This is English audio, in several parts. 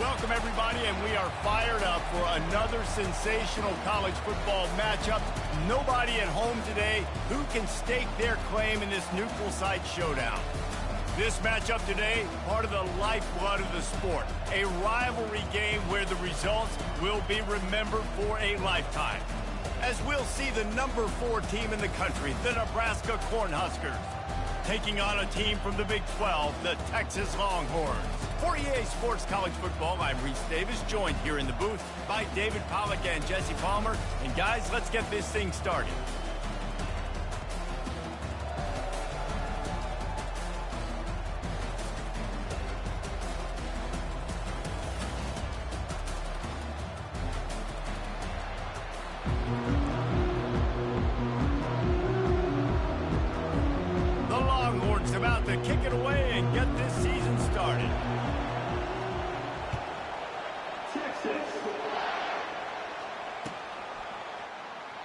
Welcome, everybody, and we are fired up for another sensational college football matchup. Nobody at home today who can stake their claim in this neutral site showdown. This matchup today, part of the lifeblood of the sport. A rivalry game where the results will be remembered for a lifetime. As we'll see the number 4 team in the country, the Nebraska Cornhuskers, taking on a team from the Big 12, the Texas Longhorns. For EA Sports College Football, I'm Reese Davis, joined here in the booth by David Pollack and Jesse Palmer. And guys, let's get this thing started. The Longhorns about to kick it away and get this season started.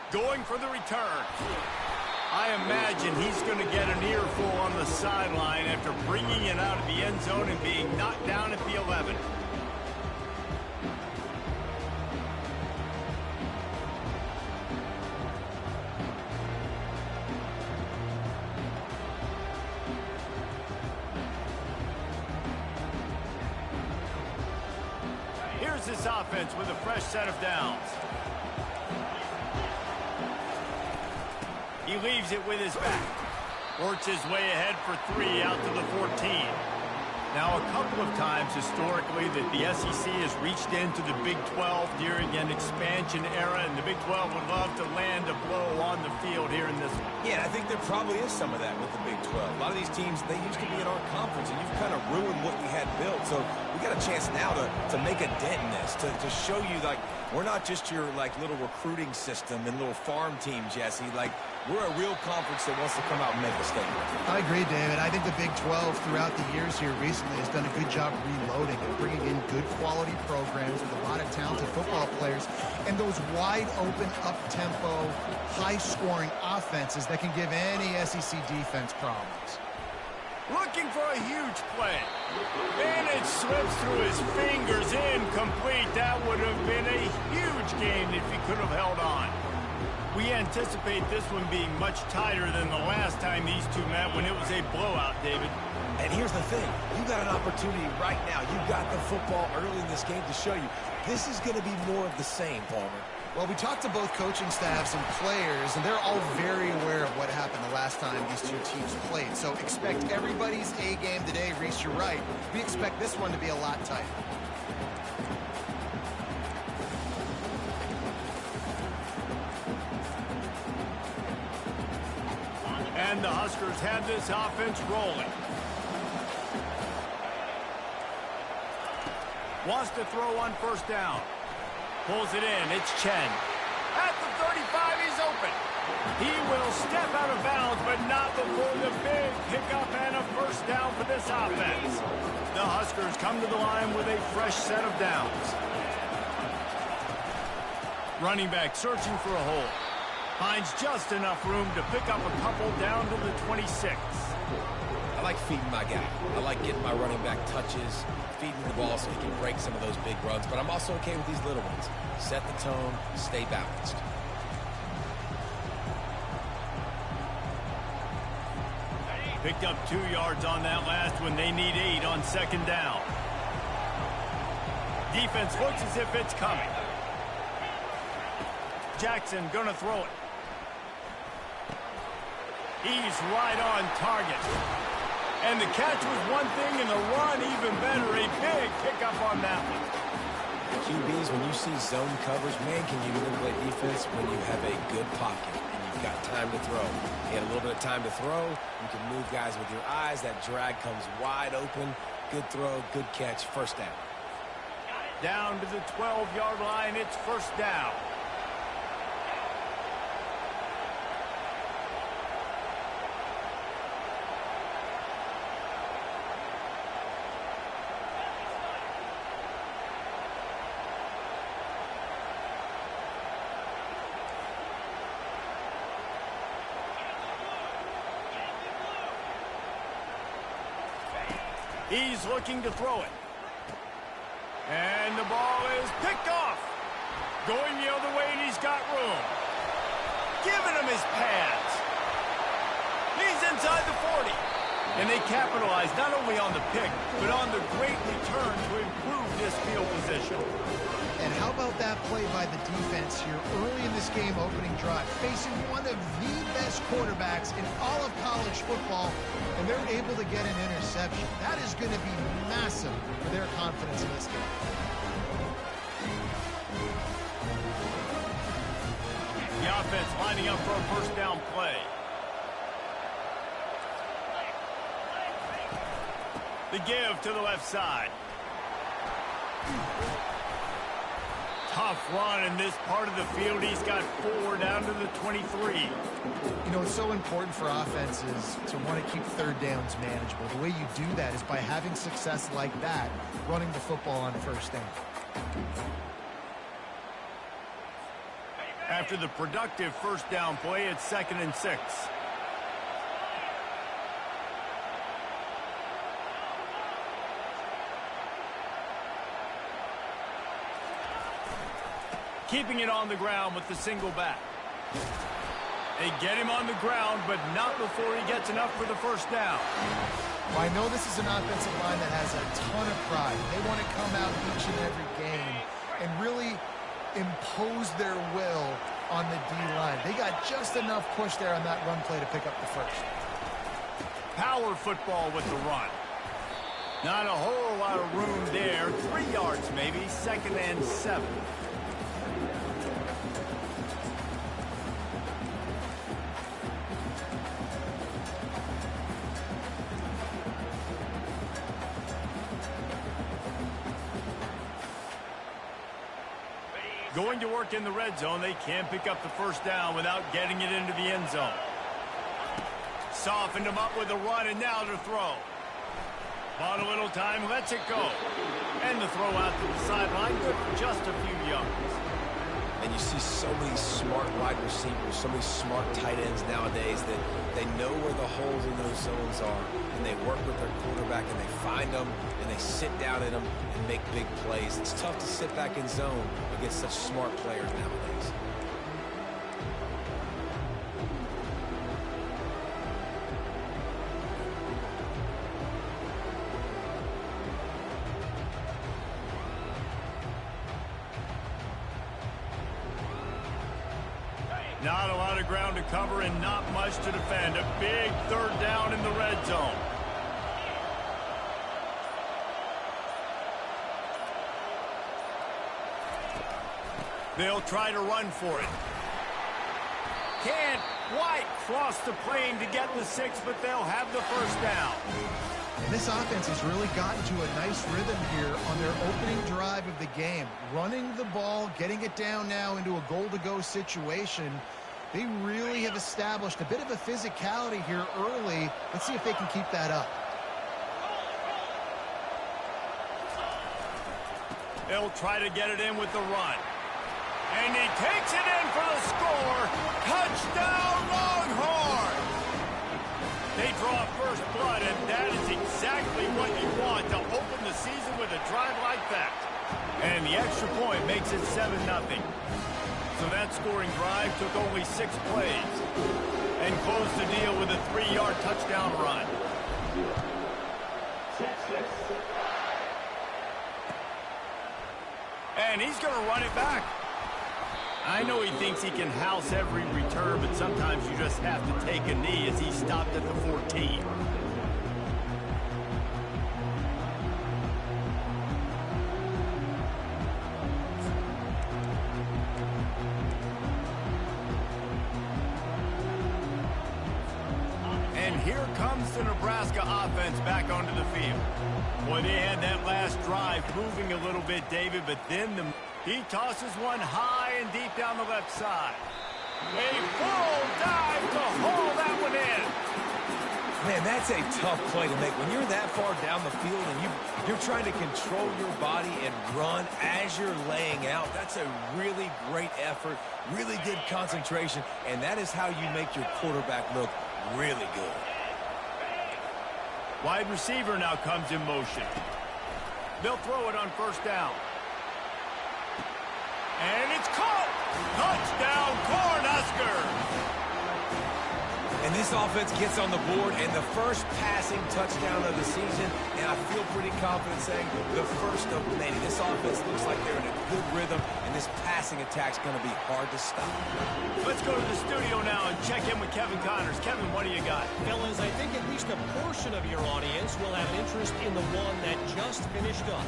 Going for the return. I imagine he's going to get an earful on the sideline after bringing it out of the end zone and being knocked down at the 11. Here's this offense with a fresh set of downs. He leaves it with his back. Works his way ahead for 3 out to the 14. Now, a couple of times historically that the SEC has reached into the Big 12 during an expansion era, and the Big 12 would love to land a blow on the field here in this one. Yeah, I think there probably is some of that with the Big 12. A lot of these teams, they used to be in our conference, and you've kind of ruined what we had built. So we got a chance now to make a dent in this, to show you, like, we're not just your, like, little recruiting system and little farm team, Jesse. Like, we're a real conference that wants to come out and make a statement. I agree, David. I think the Big 12 throughout the years here recently has done a good job reloading and bringing in good quality programs with a lot of talented football players and those wide open, up-tempo, high-scoring offenses that can give any SEC defense problems. Looking for a huge play. And it slips through his fingers, incomplete. That would have been a huge gain if he could have held on. We anticipate this one being much tighter than the last time these two met when it was a blowout, David. And here's the thing. You got an opportunity right now. You got the football early in this game to show you. This is going to be more of the same, Palmer. Well, we talked to both coaching staffs and players, and they're all very aware of what happened the last time these two teams played. So expect everybody's A game today. Reese, you're right. We expect this one to be a lot tighter. And the Huskers have this offense rolling. Wants to throw on first down. Pulls it in. It's Chen. At the 35, he's open. He will step out of bounds, but not before the big pickup and a first down for this offense. The Huskers come to the line with a fresh set of downs. Running back searching for a hole. Finds just enough room to pick up a couple down to the 26. I like feeding my guy. I like getting my running back touches, feeding the ball so he can break some of those big runs. But I'm also okay with these little ones. Set the tone, stay balanced. Picked up 2 yards on that last one. They need 8 on second down. Defense looks as if it's coming. Jackson gonna throw it. He's right on target. And the catch was one thing, and the run even better. A big pickup on that one. QBs, when you see zone coverage, man, can you really play defense when you have a good pocket and you've got time to throw. You had a little bit of time to throw. You can move guys with your eyes. That drag comes wide open. Good throw, good catch, first down. Down to the 12-yard line, it's first down. He's looking to throw it. And the ball is picked off. Going the other way, and he's got room. Giving him his pads. He's inside the 40. And they capitalize not only on the pick, but on the great return to improve this field position. And how about that play by the defense here early in this game opening drive, facing one of the best quarterbacks in all of college football, and they're able to get an interception. That is going to be massive for their confidence in this game. The offense lining up for a first down play. The give to the left side. Tough run in this part of the field. He's got 4 down to the 23. You know, it's so important for offenses to want to keep third downs manageable. The way you do that is by having success like that, running the football on first down. After the productive first down play, it's 2nd and 6. Keeping it on the ground with the single back. They get him on the ground, but not before he gets enough for the first down. Well, I know this is an offensive line that has a ton of pride. They want to come out each and every game and really impose their will on the D-line. They got just enough push there on that run play to pick up the first. Power football with the run. Not a whole lot of room there. 3 yards maybe, 2nd and 7. Going to work in the red zone. They can't pick up the first down without getting it into the end zone. Softened him up with a run, and now to throw. Bought a little time, lets it go. And the throw out to the sideline, good for just a few yards. And you see so many smart wide receivers, so many smart tight ends nowadays that they know where the holes in those zones are, and they work with their quarterback, and they find them, and they sit down in them and make big plays. It's tough to sit back in zone against such smart players nowadays. Not a lot of ground to cover and not much to defend. A big 3rd down in the red zone. They'll try to run for it. Can't quite cross the plane to get the 6, but they'll have the first down. And this offense has really gotten to a nice rhythm here on their opening drive of the game. Running the ball, getting it down now into a goal-to-go situation. They really have established a bit of a physicality here early. Let's see if they can keep that up. They'll try to get it in with the run. And he takes it in for the score. Touchdown, Longhorn! They draw first blood, and that is exactly what you want to open the season with a drive like that. And the extra point makes it 7-0. So that scoring drive took only 6 plays and closed the deal with a 3-yard touchdown run. And he's going to run it back. I know he thinks he can house every return, but sometimes you just have to take a knee as he stopped at the 14. And here comes the Nebraska offense back onto the field. Boy, they had that last drive moving a little bit, David, but then he tosses one high and deep down the left side. A full dive to haul that one in. Man, that's a tough play to make. When you're that far down the field and you're trying to control your body and run as you're laying out, that's a really great effort, really good concentration, and that is how you make your quarterback look really good. Wide receiver now comes in motion. They'll throw it on first down. And it's caught! Touchdown, Cornhuskers! And this offense gets on the board, and the first passing touchdown of the season, and I feel pretty confident saying the first of many. This offense looks like they're in a good rhythm, and this passing attack's going to be hard to stop. Let's go to the studio now and check in with Kevin Connors. Kevin, what do you got? Fellas, I think at least a portion of your audience will have an interest in the one that just finished up.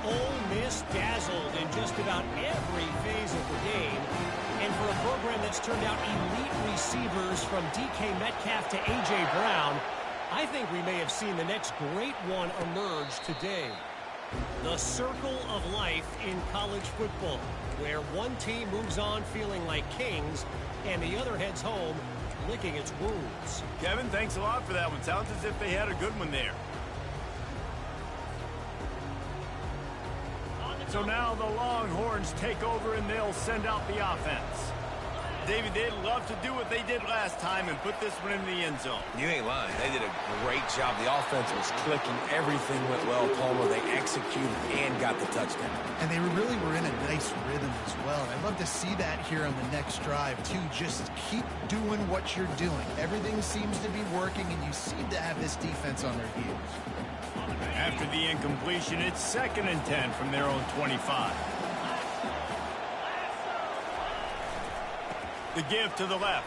Ole Miss dazzled in just about every phase of the game. And for a program that's turned out elite receivers from DK Metcalf to A.J. Brown, I think we may have seen the next great one emerge today. The circle of life in college football, where one team moves on feeling like kings and the other heads home licking its wounds. Kevin, thanks a lot for that one. Sounds as if they had a good one there. So now the Longhorns take over and they'll send out the offense. David, they'd love to do what they did last time and put this one in the end zone. You ain't lying. They did a great job. The offense was clicking. Everything went well, Palmer. They executed and got the touchdown. And they really were in a nice rhythm as well. And I'd love to see that here on the next drive, too. Just keep doing what you're doing. Everything seems to be working, and you seem to have this defense on their heels. After the incompletion, it's 2nd and 10 from their own 25. The give to the left.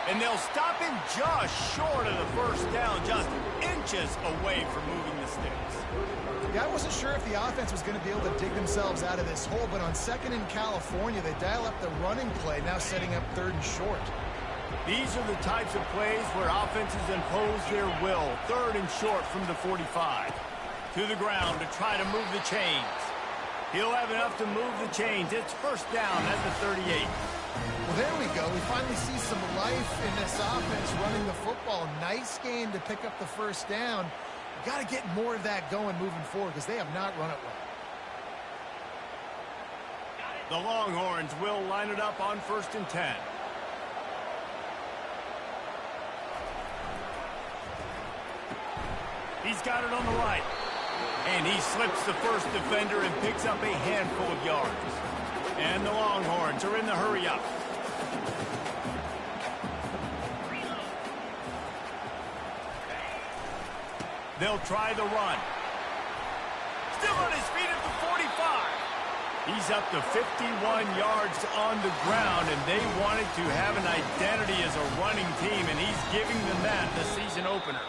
And they'll stop him just short of the first down, just inches away from moving the sticks. Yeah, I wasn't sure if the offense was going to be able to dig themselves out of this hole, but on 2nd in California, they dial up the running play, now setting up 3rd and short. These are the types of plays where offenses impose their will. 3rd and short from the 45. To the ground to try to move the chains. He'll have enough to move the chains. It's first down at the 38. Well, there we go. We finally see some life in this offense running the football. Nice game to pick up the first down. Got to get more of that going moving forward because they have not run it well. The Longhorns will line it up on 1st and 10. He's got it on the right. And he slips the first defender and picks up a handful of yards. And the Longhorns are in the hurry up. They'll try the run. Still on his feet at the 45. He's up to 51 yards on the ground, and they wanted to have an identity as a running team, and he's giving them that in the season opener.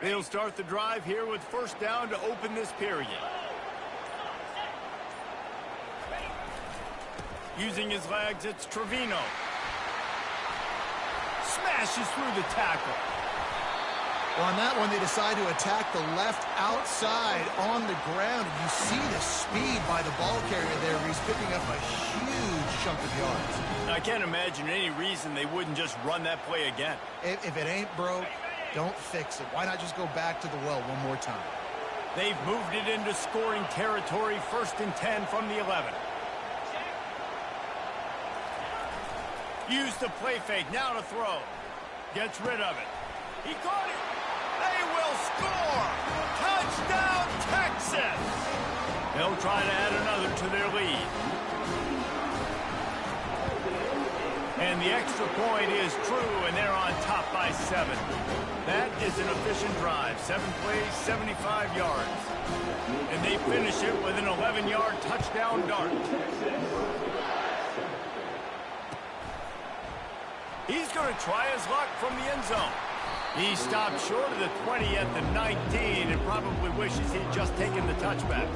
They'll start the drive here with first down to open this period. Using his legs, it's Trevino. Smashes through the tackle. Well, on that one, they decide to attack the left outside on the ground. And you see the speed by the ball carrier there. He's picking up a huge chunk of yards. I can't imagine any reason they wouldn't just run that play again. If it ain't broke, don't fix it. Why not just go back to the well one more time? They've moved it into scoring territory. 1st and 10 from the 11. Use the play fake. Now to throw. Gets rid of it. He caught it. They will score. Touchdown, Texas. They'll try to add another to their lead. And the extra point is true, and they're on top by 7. That is an efficient drive. 7 plays, 75 yards. And they finish it with an 11-yard touchdown dart. He's going to try his luck from the end zone. He stopped short of the 20 at the 19 and probably wishes he'd just taken the touchback.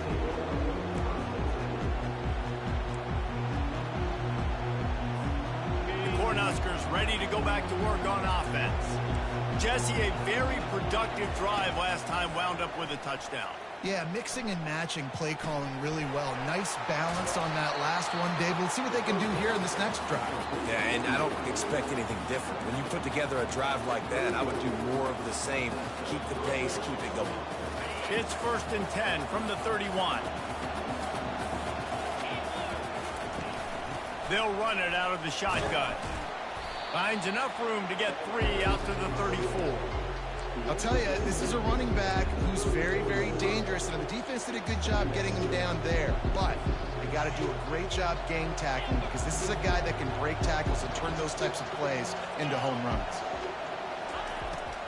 Cornhuskers ready to go back to work on offense. Jesse, a very productive drive last time wound up with a touchdown. Yeah, mixing and matching play calling really well. Nice balance on that last one, Dave. Let's see what they can do here in this next drive. Yeah, and I don't expect anything different. When you put together a drive like that, I would do more of the same. Keep the pace, keep it going. It's 1st and 10 from the 31. They'll run it out of the shotgun. Finds enough room to get 3 out to the 34. I'll tell you, this is a running back who's very, very dangerous, and the defense did a good job getting him down there. But they got to do a great job game tackling because this is a guy that can break tackles and turn those types of plays into home runs.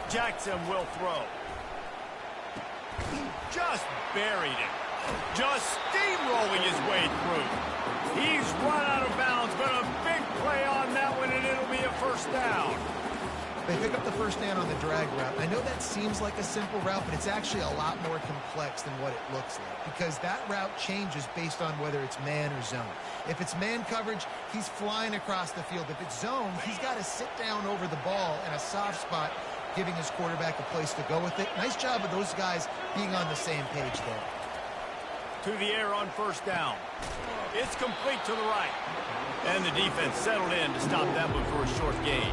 Jackson will throw. Just buried it. Just steamrolling his way through. He's run out of bounds, but a big play on that one, and it'll be a 1st down. They pick up the 1st down on the drag route. I know that seems like a simple route, but it's actually a lot more complex than what it looks like because that route changes based on whether it's man or zone. If it's man coverage, he's flying across the field. If it's zone, he's got to sit down over the ball in a soft spot, giving his quarterback a place to go with it. Nice job of those guys being on the same page there. To the air on 1st down. It's complete to the right. And the defense settled in to stop that one for a short gain.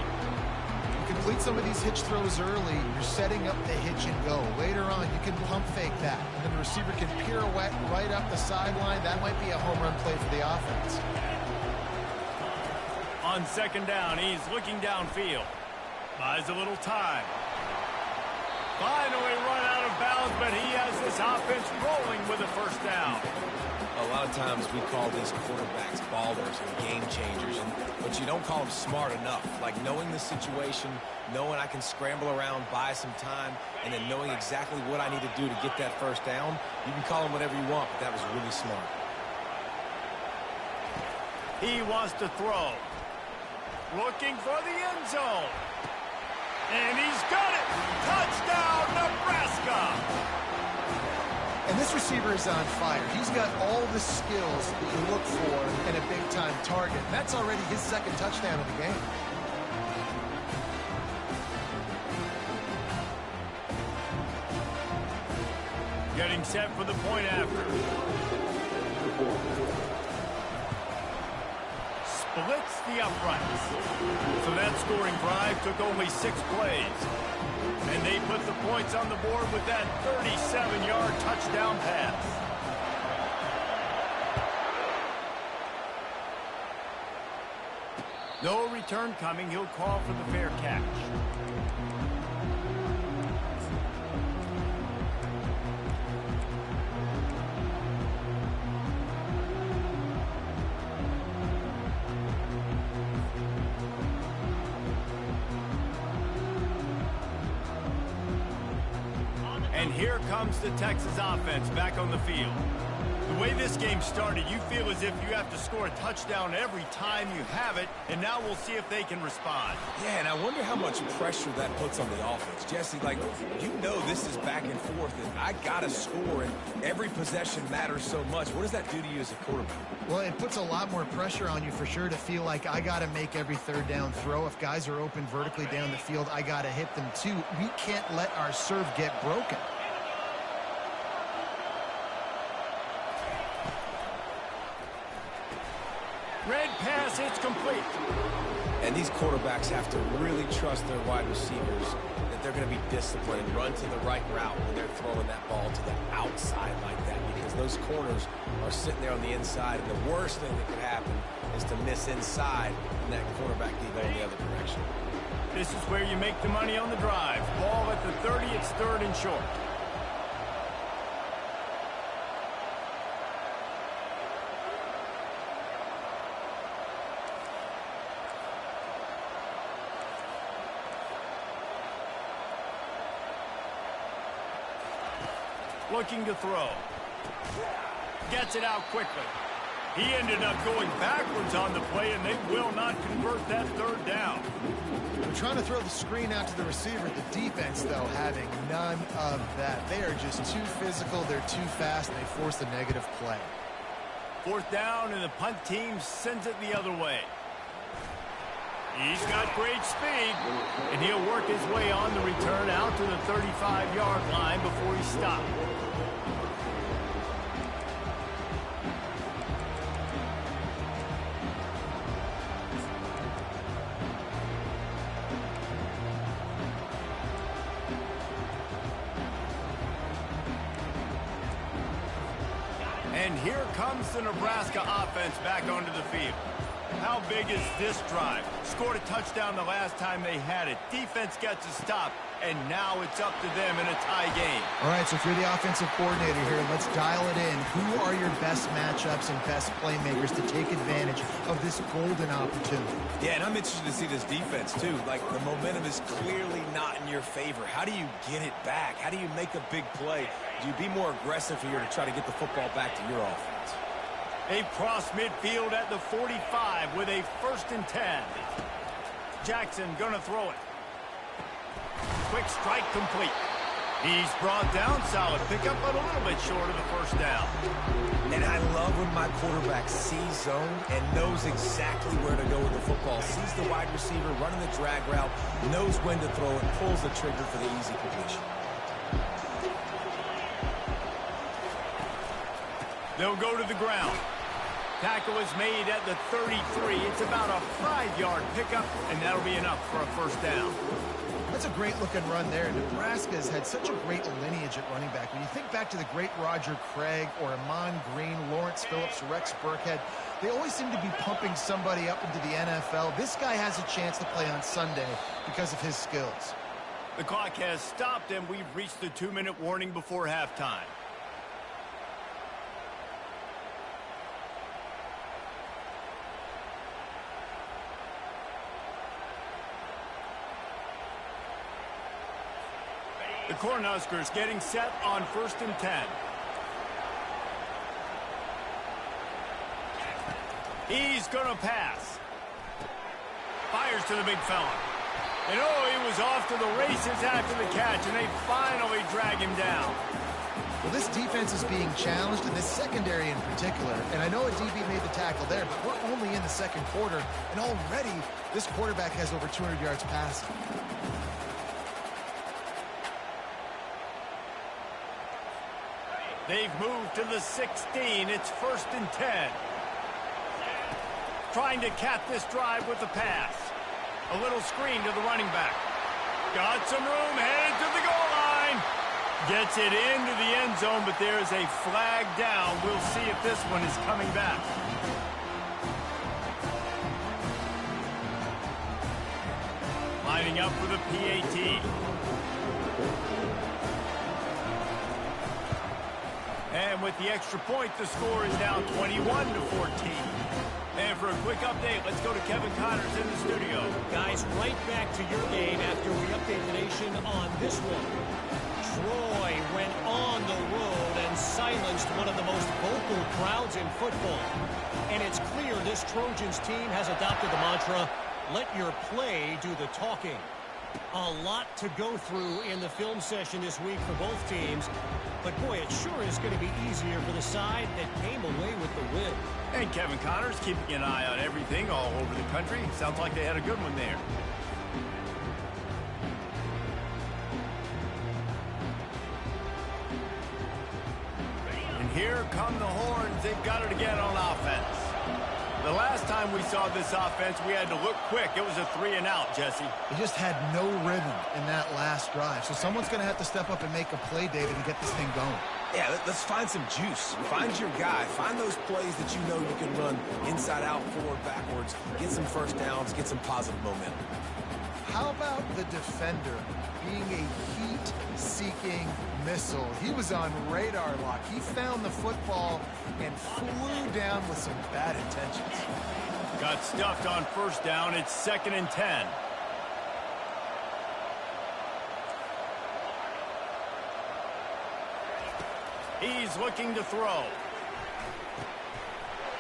Complete some of these hitch throws early, you're setting up the hitch and go. Later on, you can pump fake that. And then the receiver can pirouette right up the sideline. That might be a home run play for the offense. On 2nd down, he's looking downfield. Buys a little time. Finally run out of bounds, but he has this offense rolling with a 1st down. A lot of times we call these quarterbacks ballers and game changers, but you don't call them smart enough. Like knowing the situation, knowing I can scramble around, buy some time, and then knowing exactly what I need to do to get that 1st down. You can call them whatever you want, but that was really smart. He wants to throw. Looking for the end zone. And he's got it! Touchdown, Nebraska! And this receiver is on fire. He's got all the skills that you look for in a big-time target. That's already his 2nd touchdown of the game. Getting set for the point after. Splits the uprights. So that scoring drive took only 6 plays. And they put the points on the board with that 37-yard touchdown pass. No return coming. He'll call for the fair catch. And here comes the Texas offense back on the field. The way this game started, you feel as if you have to score a touchdown every time you have it, and now we'll see if they can respond. Yeah, and I wonder how much pressure that puts on the offense. Jesse, like, you know this is back and forth, and I got to score, and every possession matters so much. What does that do to you as a quarterback? Well, it puts a lot more pressure on you for sure to feel like I got to make every 3rd down throw. If guys are open vertically down the field, I got to hit them too. We can't let our serve get broken. Red pass, it's complete. And these quarterbacks have to really trust their wide receivers that they're going to be disciplined, run to the right route when they're throwing that ball to the outside like that, because those corners are sitting there on the inside, and the worst thing that could happen is to miss inside and that quarterback can go in the other direction. This is where you make the money on the drive. Ball at the 30, it's 3rd and short. Looking to throw. Gets it out quickly. He ended up going backwards on the play, and they will not convert that 3rd down. They're trying to throw the screen out to the receiver. The defense, though, having none of that. They are just too physical. They're too fast, and they force the negative play. 4th down, and the punt team sends it the other way. He's got great speed, and he'll work his way on the return out to the 35-yard line before he stopped. comes the Nebraska offense back onto the field. How big is this drive? Scored a touchdown the last time they had it. Defense gets a stop, and now it's up to them in a tie game. All right, so if you're the offensive coordinator here, let's dial it in. Who are your best matchups and best playmakers to take advantage of this golden opportunity? Yeah, and I'm interested to see this defense, too. Like, the momentum is clearly not in your favor. How do you get it back? How do you make a big play? Do you be more aggressive here to try to get the football back to your offense? They cross midfield at the 45 with a 1st and 10. Jackson gonna throw it. Quick strike complete. He's brought down, solid pickup, but a little bit short of the 1st down. And I love when my quarterback sees zone and knows exactly where to go with the football. Sees the wide receiver running the drag route, knows when to throw it, pulls the trigger for the easy completion. They'll go to the ground. Tackle is made at the 33. It's about a 5-yard pickup, and that'll be enough for a 1st down. That's a great-looking run there. Nebraska has had such a great lineage at running back. When you think back to the great Roger Craig or Amon Green, Lawrence Phillips, Rex Burkhead, they always seem to be pumping somebody up into the NFL. This guy has a chance to play on Sunday because of his skills. The clock has stopped, and we've reached the 2-minute warning before halftime. The Cornhuskers getting set on 1st and 10. He's going to pass. Fires to the big fella. And oh, he was off to the races after the catch, and they finally drag him down. Well, this defense is being challenged, and this secondary in particular. And I know a DB made the tackle there, but we're only in the 2nd quarter, and already this quarterback has over 200 yards passing. They've moved to the 16. It's 1st and 10. Trying to cap this drive with the pass. A little screen to the running back. Got some room, headed to the goal line. Gets it into the end zone, but there's a flag down. We'll see if this one is coming back. Lining up for the PAT. And with the extra point, the score is now 21-14. And for a quick update, let's go to Kevin Connors in the studio. Guys, right back to your game after we update the nation on this one. Troy went on the road and silenced one of the most vocal crowds in football. And it's clear this Trojans team has adopted the mantra, let your play do the talking. A lot to go through in the film session this week for both teams. But, boy, it sure is going to be easier for the side that came away with the win. And Kevin Connors keeping an eye on everything all over the country. Sounds like they had a good one there. And here come the horns. They've got it again on offense. The last time we saw this offense, we had to look quick. It was a 3-and-out, Jesse. They just had no rhythm in that last drive. So someone's going to have to step up and make a play, David, and get this thing going. Yeah, let's find some juice. Find your guy. Find those plays that you know you can run inside out, forward, backwards. Get some 1st downs. Get some positive momentum. How about the defender being a heat-seeking missile? He was on radar lock. He found the football and flew down with some bad intentions. Got stuffed on 1st down. It's 2nd and 10. He's looking to throw.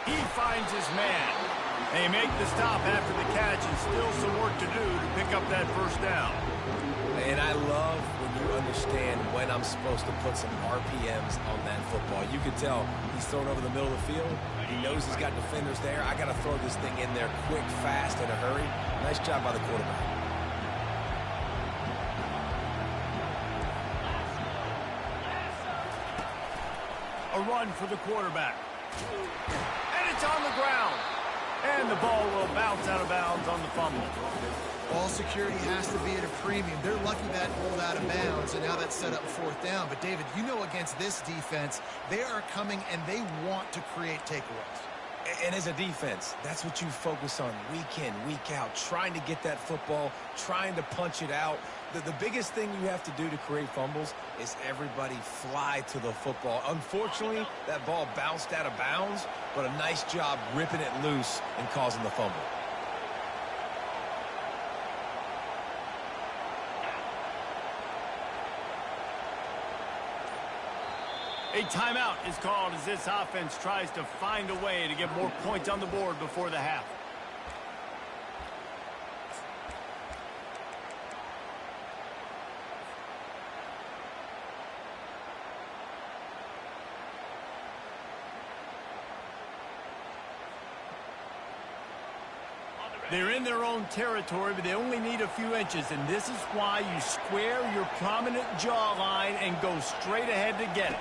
He finds his man. They make the stop after the catch, and still some work to do to pick up that 1st down. And I love when you understand when I'm supposed to put some RPMs on that football. You can tell he's thrown over the middle of the field. He knows he's got defenders there. I got to throw this thing in there quick, fast, in a hurry. Nice job by the quarterback. A run for the quarterback. And it's on the ground. And the ball will bounce out of bounds on the fumble. Ball security has to be at a premium. They're lucky that rolled out of bounds, and now that's set up fourth down. But, David, you know against this defense, they are coming and they want to create takeaways. And as a defense, that's what you focus on week in, week out, trying to get that football, trying to punch it out. The biggest thing you have to do to create fumbles is everybody fly to the football. Unfortunately, that ball bounced out of bounds, but a nice job ripping it loose and causing the fumble. A timeout is called as this offense tries to find a way to get more points on the board before the half. They're in their own territory, but they only need a few inches, and this is why you square your prominent jawline and go straight ahead to get it.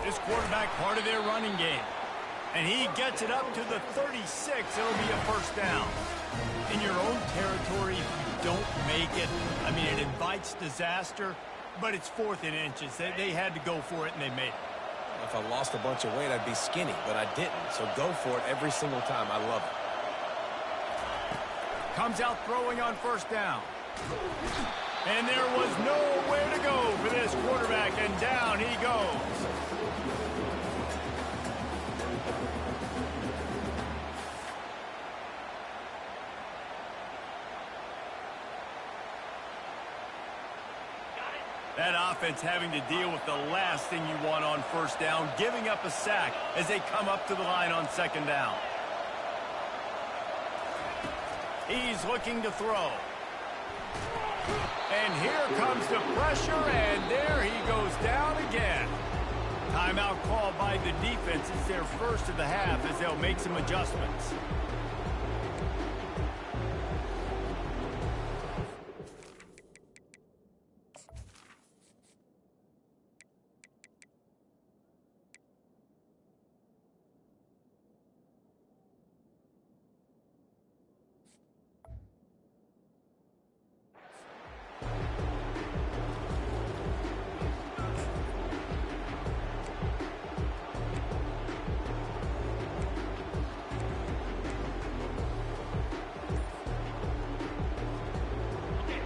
This quarterback part of their running game. And he gets it up to the 36. It'll be a first down. In your own territory, if you don't make it, I mean, it invites disaster, but it's 4th and inches. They had to go for it, and they made it. If I lost a bunch of weight, I'd be skinny, but I didn't. So go for it every single time. I love it. Comes out throwing on first down. And there was nowhere to go for this quarterback, and down he goes. That offense having to deal with the last thing you want on first down, giving up a sack as they come up to the line on second down. He's looking to throw. And here comes the pressure, and there he goes down again. Timeout called by the defense. It's their first of the half as they'll make some adjustments.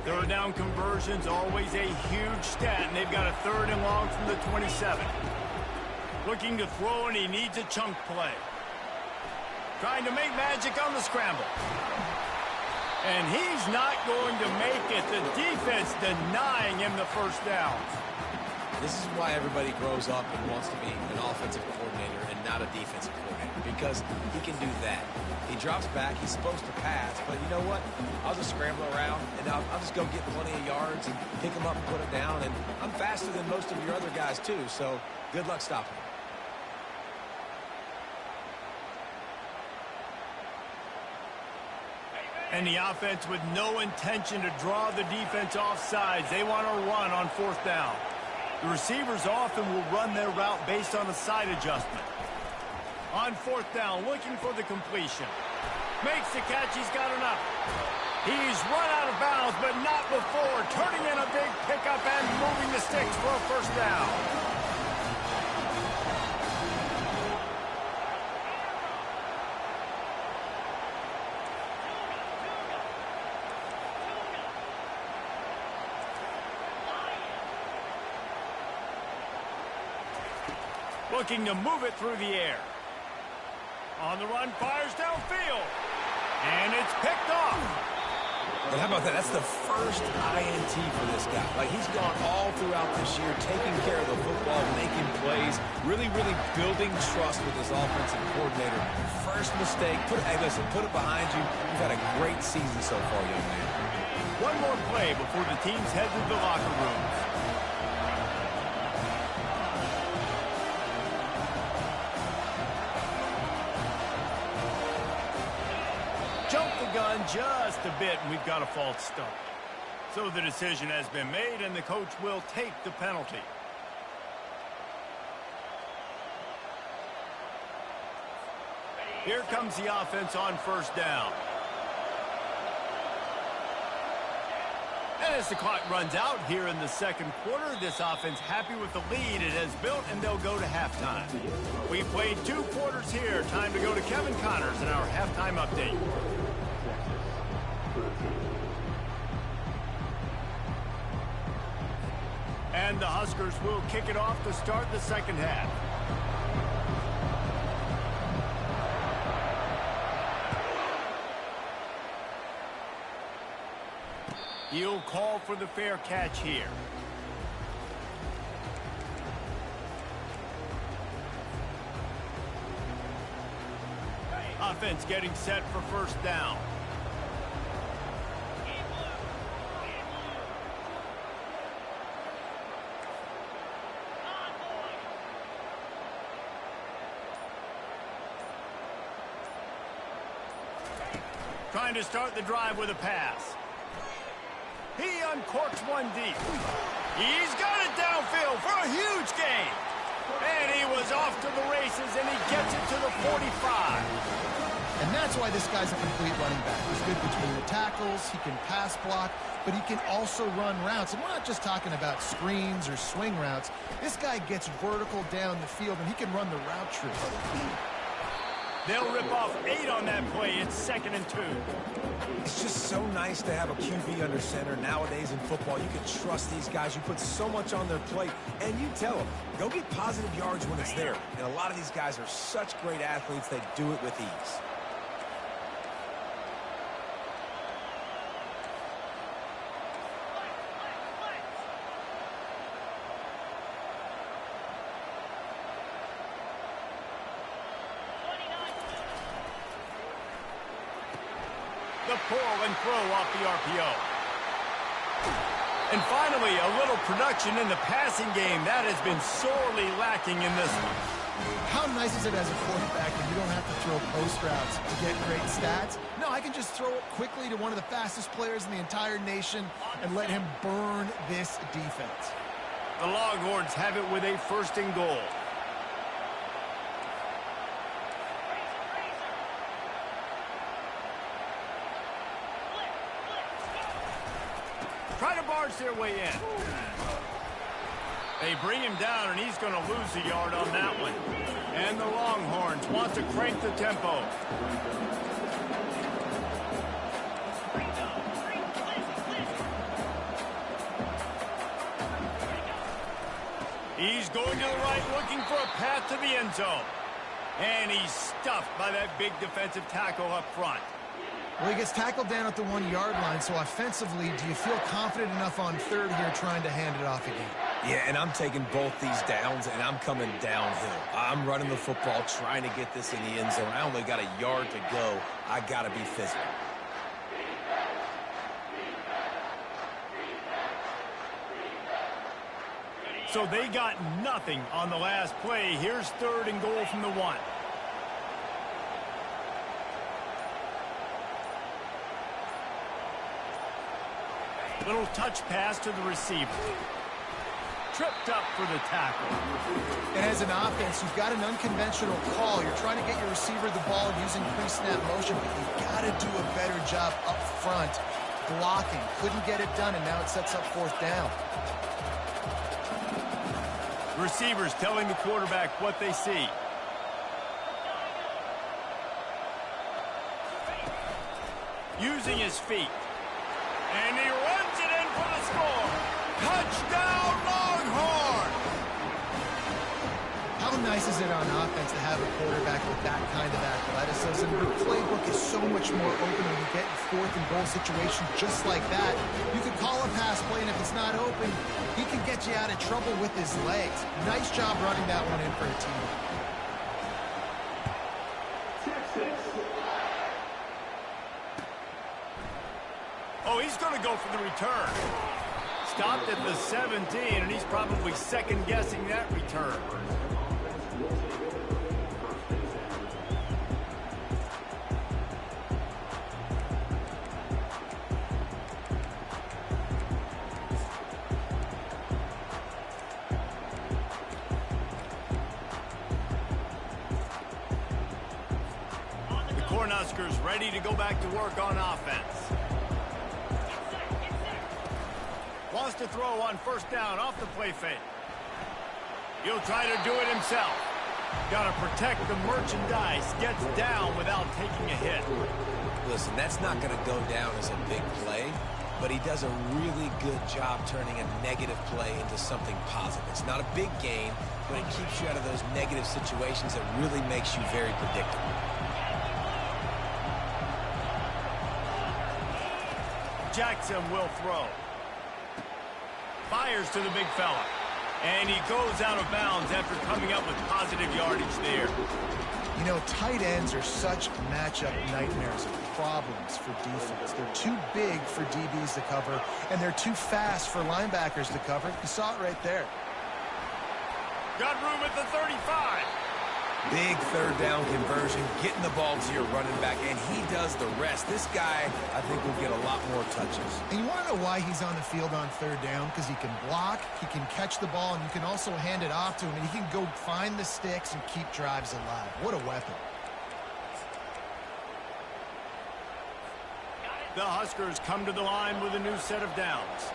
Third down conversions, always a huge stat, and they've got a 3rd and long from the 27. Looking to throw, and he needs a chunk play. Trying to make magic on the scramble. And he's not going to make it. The defense denying him the first down. This is why everybody grows up and wants to be an offensive coordinator and not a defensive coordinator, because he can do that. He drops back, he's supposed to pass, but you know what? I'll just scramble around, and I'll just go get plenty of yards and pick him up and put it down, and I'm faster than most of your other guys too, so good luck stopping him. And the offense with no intention to draw the defense off sides. They want to run on 4th down. The receivers often will run their route based on a side adjustment. On 4th down, looking for the completion. Makes the catch, he's got enough. He's run out of bounds, but not before. Turning in a big pickup and moving the sticks for a first down. Looking to move it through the air. On the run, fires downfield. And it's picked off. And how about that? That's the first INT for this guy. Like, he's gone all throughout this year, taking care of the football, making plays, really building trust with his offensive coordinator. First mistake. Hey, listen, put it behind you. You've had a great season so far, young man. One more play before the teams head to the locker rooms. Jump the gun just a bit, and we've got a false start. So the decision has been made, and the coach will take the penalty. Here comes the offense on first down. And as the clock runs out here in the second quarter, this offense happy with the lead it has built, and they'll go to halftime. We played 2 quarters here. Time to go to Kevin Connors in our halftime update. And the Huskers will kick it off to start the second half. He'll call for the fair catch here. Offense getting set for first down. Trying to start the drive with a pass. He uncorks one deep. He's got it downfield for a huge gain. And he was off to the races, and he gets it to the 45. And that's why this guy's a complete running back. He's good between the tackles, he can pass block, but he can also run routes. And we're not just talking about screens or swing routes. This guy gets vertical down the field, and he can run the route tree. They'll rip off 8 on that play. It's 2nd and 2. It's just so nice to have a QB under center. Nowadays in football, you can trust these guys. You put so much on their plate, and you tell them, go get positive yards when it's there. And a lot of these guys are such great athletes, they do it with ease. The pull and throw off the RPO. And finally, a little production in the passing game. That has been sorely lacking in this one. How nice is it as a quarterback when you don't have to throw post routes to get great stats? No, I can just throw it quickly to one of the fastest players in the entire nation and let him burn this defense. The Longhorns have it with a 1st and goal. Try to barge their way in. They bring him down, and he's going to lose a yard on that one. And the Longhorns want to crank the tempo. He's going to the right, looking for a path to the end zone. And he's stuffed by that big defensive tackle up front. Well, he gets tackled down at the 1-yard line, so offensively, do you feel confident enough on 3rd here trying to hand it off again? Yeah, and I'm taking both these downs, and I'm coming downhill. I'm running the football, trying to get this in the end zone. I only got a yard to go. I got to be physical. So they got nothing on the last play. Here's 3rd and goal from the 1. Little touch pass to the receiver. Tripped up for the tackle. And as an offense, you've got an unconventional call. You're trying to get your receiver the ball using pre-snap motion, but you've got to do a better job up front blocking. Couldn't get it done, and now it sets up 4th down. Receivers telling the quarterback what they see. Using his feet. And he runs it in for the score. Touchdown, Longhorn! How nice is it on offense to have a quarterback with that kind of athleticism? Your playbook is so much more open when you get in 4th and goal situations just like that. You can call a pass play, and if it's not open, he can get you out of trouble with his legs. Nice job running that one in for a team. Oh, he's going to go for the return. Stopped at the 17, and he's probably second-guessing that return. The Cornhuskers ready to go back to work on offense. Wants to throw on first down off the play fake. He'll try to do it himself. Got to protect the merchandise. Gets down without taking a hit. Listen, that's not going to go down as a big play, but he does a really good job turning a negative play into something positive. It's not a big gain, but it keeps you out of those negative situations that really makes you very predictable. Jackson will throw. Fires to the big fella. And he goes out of bounds after coming up with positive yardage there. You know, tight ends are such matchup nightmares and problems for defense. They're too big for DBs to cover, and they're too fast for linebackers to cover. You saw it right there. Got room at the 35. Big third down conversion, getting the ball to your running back, and he does the rest. This guy, I think, will get a lot more touches. And you want to know why he's on the field on third down? Because he can block, he can catch the ball, and you can also hand it off to him, and he can go find the sticks and keep drives alive. What a weapon. The Huskers come to the line with a new set of downs.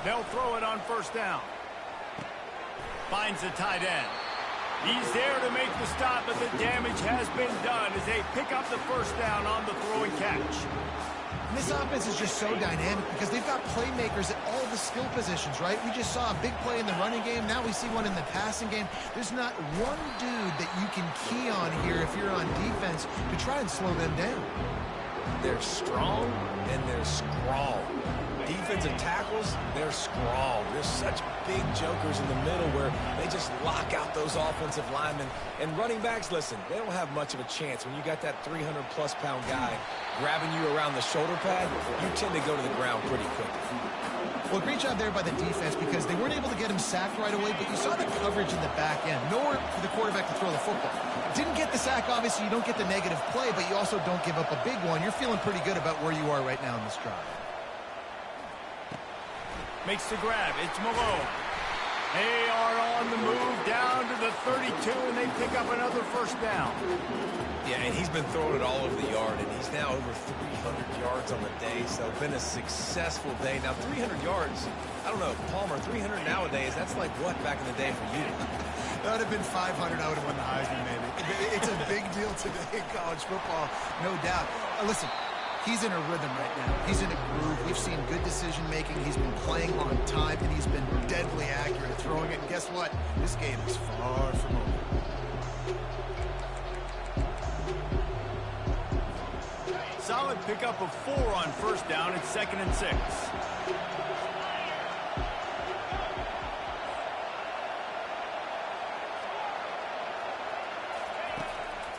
They'll throw it on first down. Finds the tight end. He's there to make the stop, but the damage has been done as they pick up the first down on the throw and catch. And this offense is just so dynamic because they've got playmakers at all the skill positions, right? We just saw a big play in the running game. Now we see one in the passing game. There's not one dude that you can key on here if you're on defense to try and slow them down. They're strong and they're scrawl. Defensive tackles, they're scrawl. There's such big jokers in the middle where they just lock out those offensive linemen. And running backs, listen, they don't have much of a chance. When you got that 300-plus pound guy grabbing you around the shoulder pad, you tend to go to the ground pretty quickly. Well, great job there by the defense because they weren't able to get him sacked right away, but you saw the coverage in the back end. Nowhere for the quarterback to throw the football. Didn't get the sack, obviously. You don't get the negative play, but you also don't give up a big one. You're feeling pretty good about where you are right now in this drive. Makes the grab. It's Malone. They are on the move down to the 32, and they pick up another first down. Yeah, and he's been throwing it all over the yard, and he's now over 300 yards on the day, so been a successful day. Now, 300 yards, I don't know, Palmer, 300 nowadays, that's like what back in the day for you? That would have been 500. I would have won the Heisman, maybe. It's a big deal today in college football, no doubt. Listen. He's in a rhythm right now. He's in a groove. We've seen good decision-making. He's been playing on time, and he's been deadly accurate at throwing it. And guess what? This game is far from over. Solid pickup of 4 on first down. It's 2nd and 6.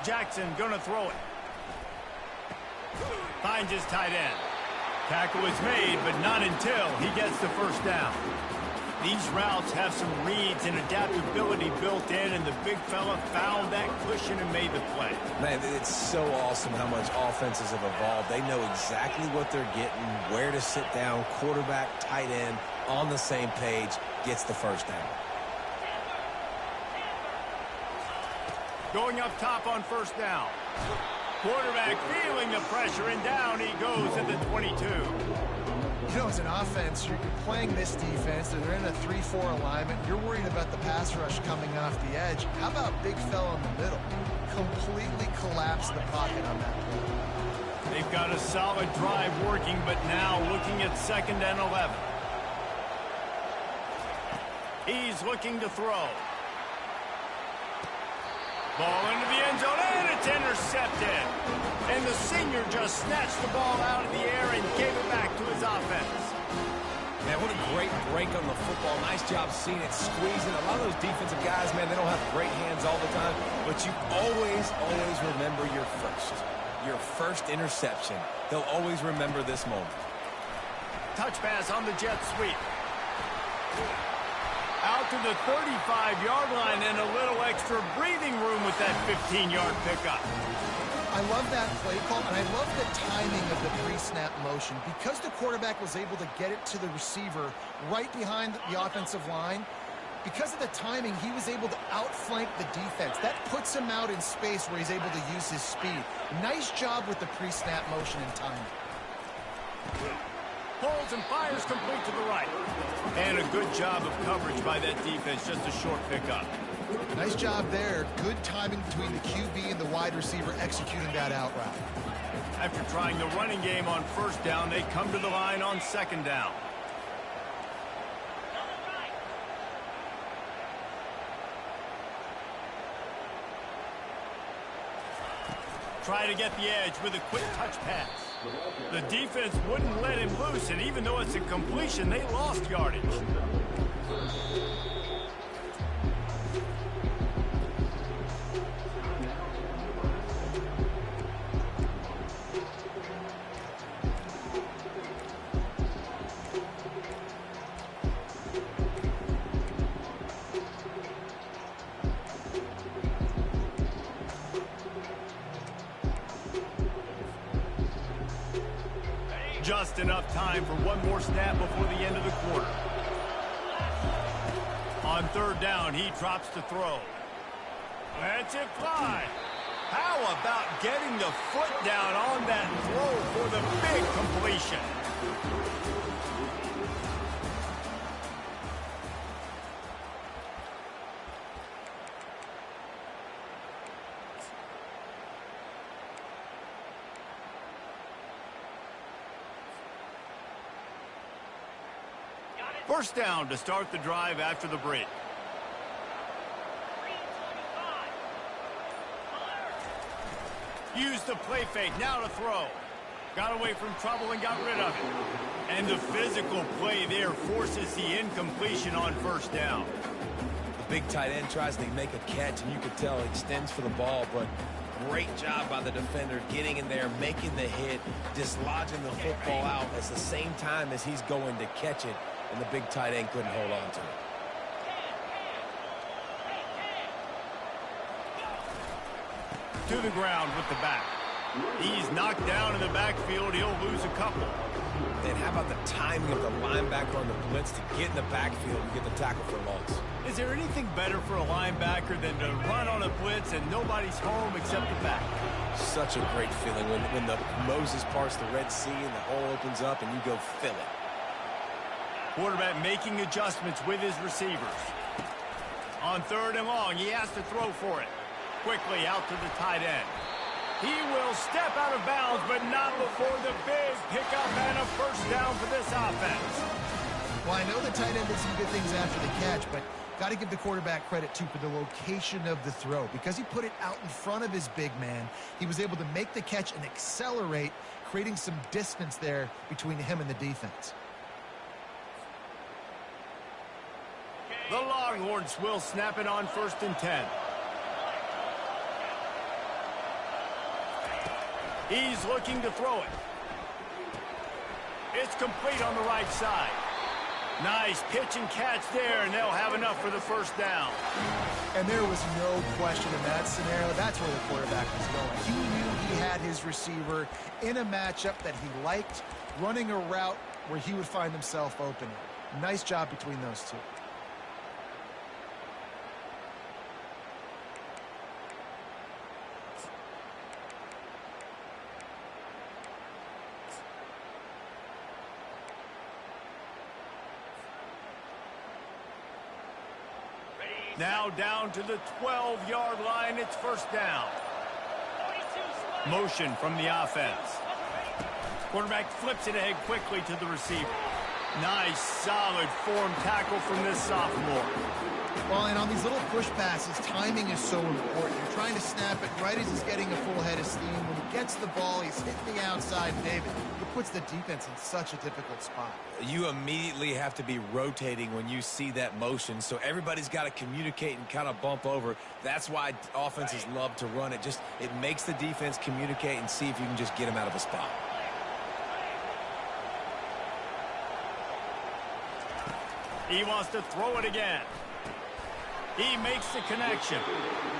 Jackson gonna throw it. Finds his tight end. Tackle is made, but not until he gets the first down. These routes have some reads and adaptability built in, and the big fella found that cushion and made the play. Man, it's so awesome how much offenses have evolved. They know exactly what they're getting, where to sit down, quarterback, tight end, on the same page, gets the first down. Going up top on first down. Quarterback feeling the pressure, and down he goes at the 22. You know, as an offense, you're playing this defense. They're in a 3-4 alignment. You're worried about the pass rush coming off the edge. How about big fella in the middle? Completely collapse the pocket on that play. They've got a solid drive working, but now looking at 2nd and 11. He's looking to throw. Ball into the end zone, and it's intercepted. And the senior just snatched the ball out of the air and gave it back to his offense. Man, what a great break on the football. Nice job seeing it squeezing. A lot of those defensive guys, man, they don't have great hands all the time, but you always remember your first interception. They'll always remember this moment. Touch pass on the jet sweep. Out to the 35-yard line, and a little extra breathing room with that 15-yard pickup. I love that play call, and I love the timing of the pre-snap motion. Because the quarterback was able to get it to the receiver right behind the offensive line, Because of the timing, he was able to outflank the defense. That puts him out in space where he's able to use his speed. Nice job with the pre-snap motion and timing. Pulls and fires complete to the right. And a good job of coverage by that defense, just a short pickup. Nice job there. Good timing between the QB and the wide receiver executing that out route. After trying the running game on first down, they come to the line on second down. Try to get the edge with a quick touch pass. The defense wouldn't let him loose, and even though it's a completion, they lost yardage. Just enough time for one more snap before the end of the quarter. On third down, he drops to throw. Lets it fly. How about getting the foot down on that throw for the big completion? First down to start the drive after the break. Use the play fake, now to throw. Got away from trouble and got rid of it. And the physical play there forces the incompletion on first down. The big tight end tries to make a catch, and you can tell he extends for the ball, but great job by the defender getting in there, making the hit, dislodging the football out at the same time as he's going to catch it. And the big tight end couldn't hold on to it. To the ground with the back. He's knocked down in the backfield. He'll lose a couple. And how about the timing of the linebacker on the blitz to get in the backfield and get the tackle for loss? Is there anything better for a linebacker than to run on a blitz and nobody's home except the back? Such a great feeling when the Moses parts the Red Sea and the hole opens up and you go fill it. Quarterback making adjustments with his receivers. On third and long, he has to throw for it. Quickly out to the tight end. He will step out of bounds, but not before the big pickup and a first down for this offense. Well, I know the tight end did some good things after the catch, but got to give the quarterback credit, too, for the location of the throw. Because he put it out in front of his big man, he was able to make the catch and accelerate, creating some distance there between him and the defense. The Longhorns will snap it on 1st and 10. He's looking to throw it. It's complete on the right side. Nice pitch and catch there, and they'll have enough for the first down. And there was no question in that scenario. That's where the quarterback was going. He knew he had his receiver in a matchup that he liked, running a route where he would find himself open. Nice job between those two. Now down to the 12-yard line. It's first down. Motion from the offense. Quarterback flips it ahead quickly to the receiver. Nice, solid form tackle from this sophomore. Well, and on these little push passes, timing is so important. You're trying to snap it right as he's getting a full head of steam. When he gets the ball, he's hitting the outside, David. It puts the defense in such a difficult spot. You immediately have to be rotating when you see that motion, so everybody's got to communicate and kind of bump over. That's why offenses love to run it. It makes the defense communicate and see if you can just get them out of a spot. He wants to throw it again. He makes the connection.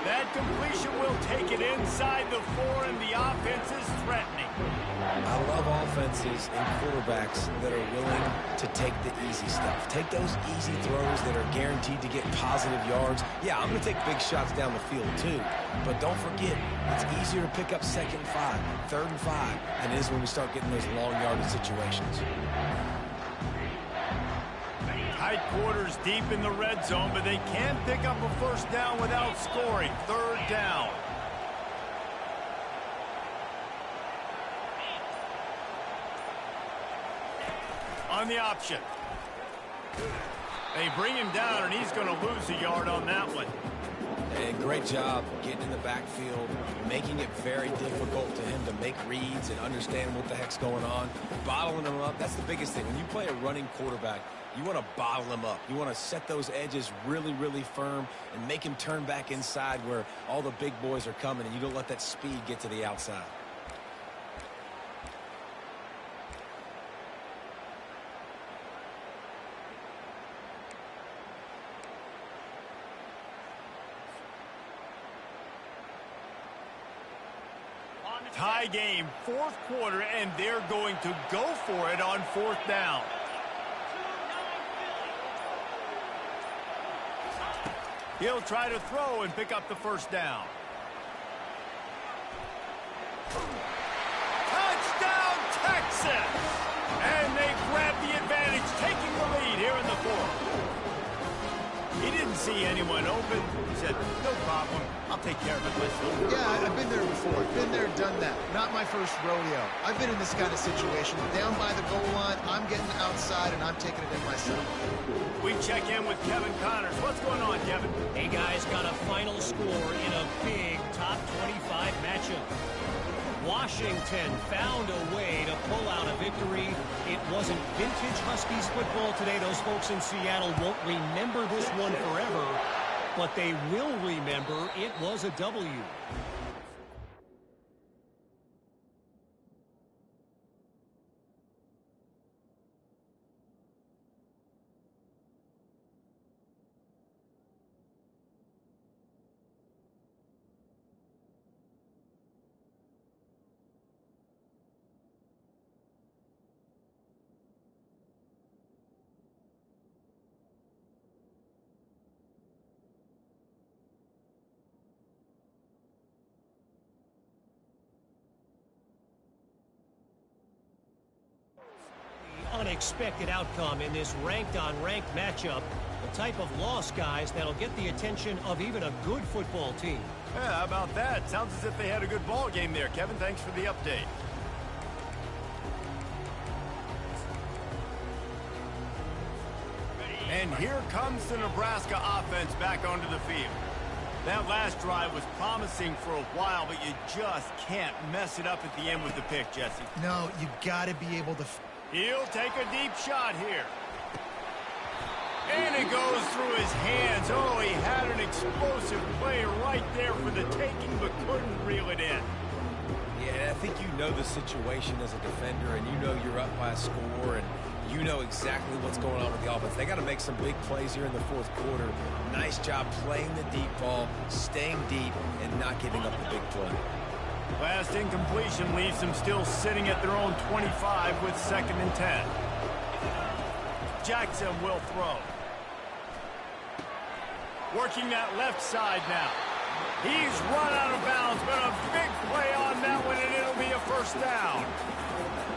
That completion will take it inside the 4, and the offense is threatening. I love offenses and quarterbacks that are willing to take the easy stuff. Take those easy throws that are guaranteed to get positive yards. Yeah, I'm going to take big shots down the field too. But don't forget, it's easier to pick up 2nd and 5, 3rd and 5 than it is when we start getting those long yardage situations. Tight quarters deep in the red zone, but they can pick up a 1st down without scoring. 3rd down. On the option. They bring him down, and he's going to lose a yard on that one. And great job getting in the backfield, making it very difficult to him to make reads and understand what the heck's going on. Bottling him up, that's the biggest thing. When you play a running quarterback, you want to bottle him up. You want to set those edges really, really firm and make him turn back inside where all the big boys are coming, and you don't let that speed get to the outside. Tie game, 4th quarter, and they're going to go for it on 4th down. He'll try to throw and pick up the 1st down. Touchdown, Texas! And they grab the advantage, taking the lead here in the 4th. He didn't see anyone open. He said, no problem. I'll take care of it myself. Yeah, I've been there before. Been there, done that. Not my first rodeo. I've been in this kind of situation. Down by the goal line, I'm getting outside, and I'm taking it in myself. We check in with Kevin Connors. What's going on, Kevin? Hey, guys, got a final score in a big top 25 matchup. Washington found a way to pull out a victory. It wasn't vintage Huskies football today. Those folks in Seattle won't remember this one forever, but they will remember it was a W. Unexpected outcome in this ranked-on-ranked matchup. The type of loss, guys, that'll get the attention of even a good football team. Yeah, how about that? Sounds as if they had a good ball game there. Kevin, thanks for the update. And here comes the Nebraska offense back onto the field. That last drive was promising for a while, but you just can't mess it up at the end with the pick, Jesse. No, you got to be able to... He'll take a deep shot here. And it goes through his hands. Oh, he had an explosive play right there for the taking, but couldn't reel it in. Yeah, I think you know the situation as a defender, and you know you're up by a score, and you know exactly what's going on with the offense. They got to make some big plays here in the 4th quarter. Nice job playing the deep ball, staying deep, and not giving up the big play. Last incompletion leaves them still sitting at their own 25 with 2nd and 10. Jackson will throw. Working that left side now. He's run out of bounds, but a big play on that one, and it'll be a 1st down.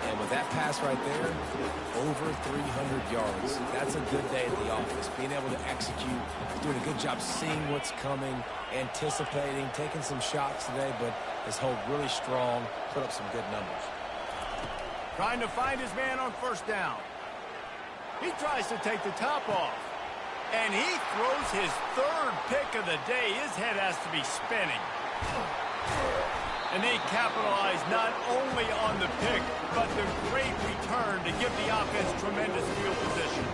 And with that pass right there, over 300 yards. That's a good day at the office. Being able to execute, doing a good job seeing what's coming, anticipating, taking some shots today, but has held really strong, put up some good numbers. Trying to find his man on 1st down. He tries to take the top off. And he throws his 3rd pick of the day. His head has to be spinning. And they capitalize not only on the pick, but the great return to give the offense tremendous field position.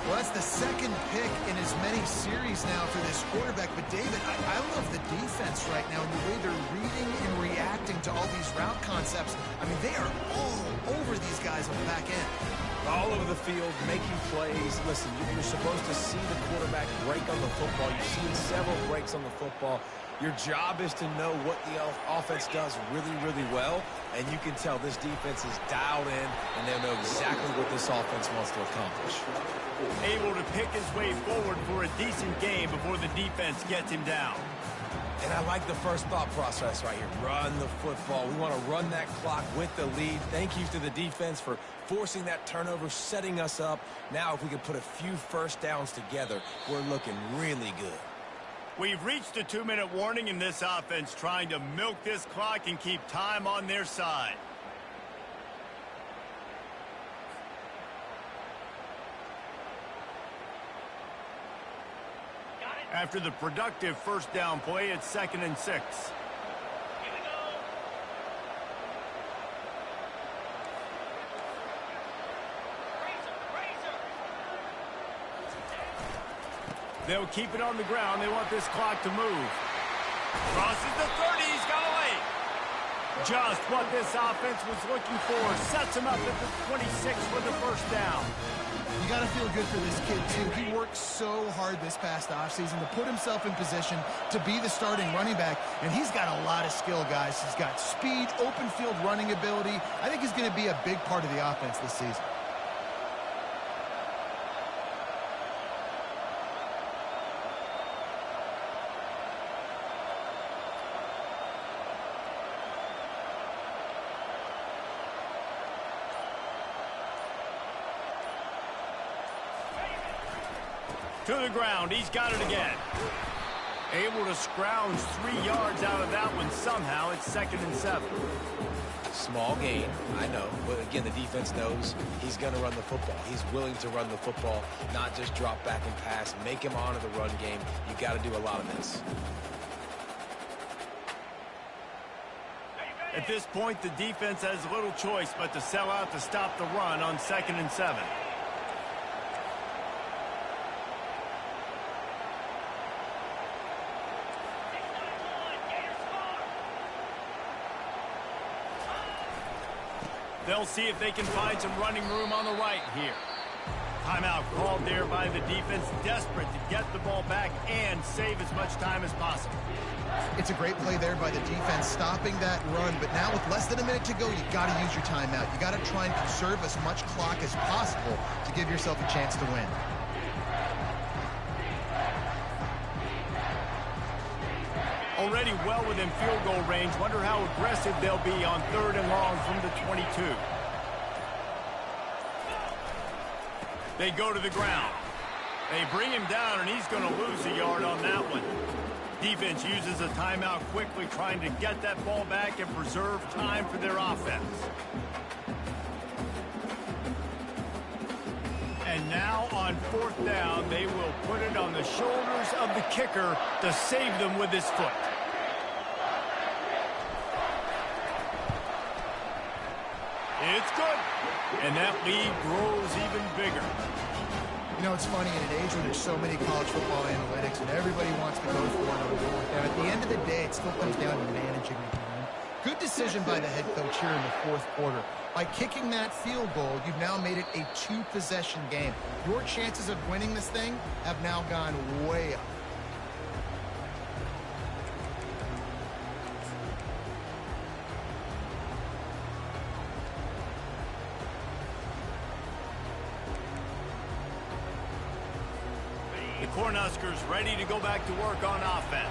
Well, that's the 2nd pick in as many series now for this quarterback. But, David, I love the defense right now and the way they're reading and reacting to all these route concepts. I mean, they are all over these guys on the back end. All over the field, making plays. Listen, you're supposed to see the quarterback break on the football. You've seen several breaks on the football. Your job is to know what the offense does really, really well, and you can tell this defense is dialed in, and they know exactly what this offense wants to accomplish. Able to pick his way forward for a decent game before the defense gets him down. And I like the first thought process right here. Run the football. We want to run that clock with the lead. Thank you to the defense for forcing that turnover, setting us up. Now, if we can put a few first downs together, we're looking really good. We've reached a 2-minute warning in this offense, trying to milk this clock and keep time on their side. After the productive first down play, it's 2nd and 6. They'll keep it on the ground. They want this clock to move. Crosses the 30. He's got a lane. Just what this offense was looking for. Sets him up at the 26 for the first down. You got to feel good for this kid, too. He worked so hard this past offseason to put himself in position to be the starting running back, and he's got a lot of skill, guys. He's got speed, open field running ability. I think he's going to be a big part of the offense this season. To the ground. He's got it again. Able to scrounge 3 yards out of that one somehow. It's 2nd and 7. Small gain, I know. But again, the defense knows he's going to run the football. He's willing to run the football, not just drop back and pass. Make him honor the run game. You got to do a lot of this. At this point, the defense has little choice but to sell out to stop the run on 2nd and 7. They'll see if they can find some running room on the right here. Timeout called there by the defense, desperate to get the ball back and save as much time as possible. It's a great play there by the defense, stopping that run. But now with less than a minute to go, you got to use your timeout. You got to try and conserve as much clock as possible to give yourself a chance to win. Already well within field goal range. Wonder how aggressive they'll be on 3rd and long from the 22. They go to the ground. They bring him down, and he's going to lose a yard on that one. Defense uses a timeout quickly, trying to get that ball back and preserve time for their offense. And now on 4th down, they will put it on the shoulders of the kicker to save them with his foot. It's good. And that lead grows even bigger. You know, it's funny, in an age where there's so many college football analytics and everybody wants to go for it on the board, and at the end of the day, it still comes down to managing the game. Good decision by the head coach here in the 4th quarter. By kicking that field goal, you've now made it a 2-possession game. Your chances of winning this thing have now gone way up. The Cornhuskers ready to go back to work on offense.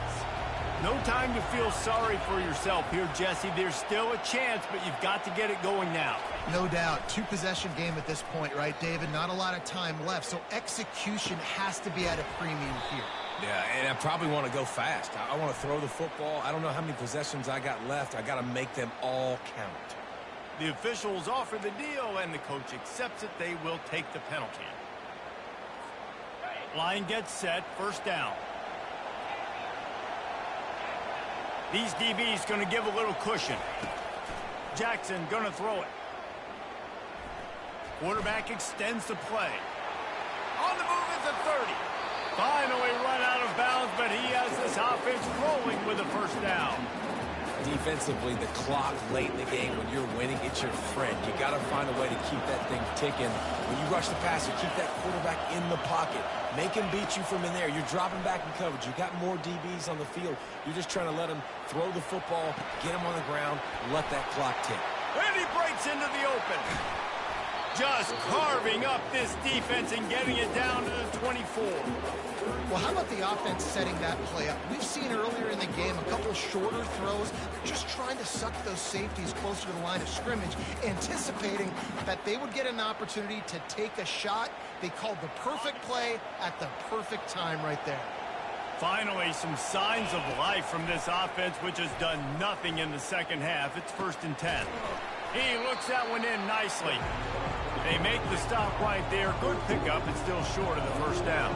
No time to feel sorry for yourself here, Jesse. There's still a chance, but you've got to get it going now. No doubt. 2-possession game at this point, right, David? Not a lot of time left, so execution has to be at a premium here. Yeah, and I probably want to go fast. I want to throw the football. I don't know how many possessions I got left. I got to make them all count. The officials offer the deal, and the coach accepts it. They will take the penalty. Line gets set, 1st down. These DBs going to give a little cushion. Jackson going to throw it. Quarterback extends the play. On the move at the 30. Finally run out of bounds, but he has this offense rolling with a 1st down. Defensively, the clock late in the game, when you're winning, it's your friend. You got to find a way to keep that thing ticking. When you rush the passer, keep that quarterback in the pocket. Make him beat you from in there. You're dropping back in coverage. You got more DBs on the field. You're just trying to let him throw the football, get him on the ground, let that clock tick. And he breaks into the open. Just carving up this defense and getting it down to the 24. Well, how about the offense setting that play up? We've seen earlier in the game a couple shorter throws, just trying to suck those safeties closer to the line of scrimmage, anticipating that they would get an opportunity to take a shot. They called the perfect play at the perfect time right there. Finally, some signs of life from this offense, which has done nothing in the second half. It's 1st and 10. He looks that one in nicely. They make the stop right there. Good pickup. It's still short of the first down.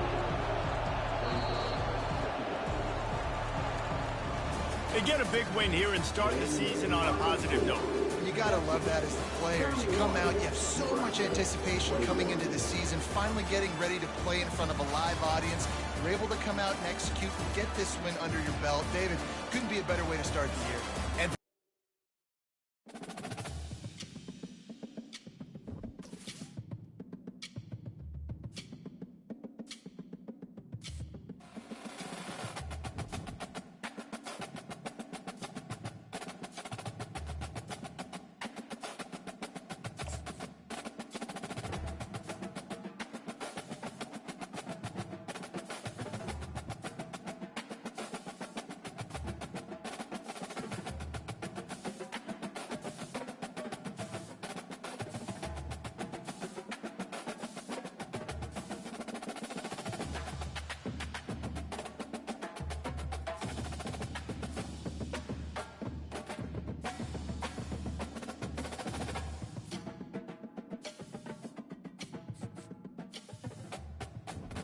They get a big win here and start the season on a positive note. You got to love that as the players. You come out, you have so much anticipation coming into the season, finally getting ready to play in front of a live audience. You're able to come out and execute and get this win under your belt. David, couldn't be a better way to start the year.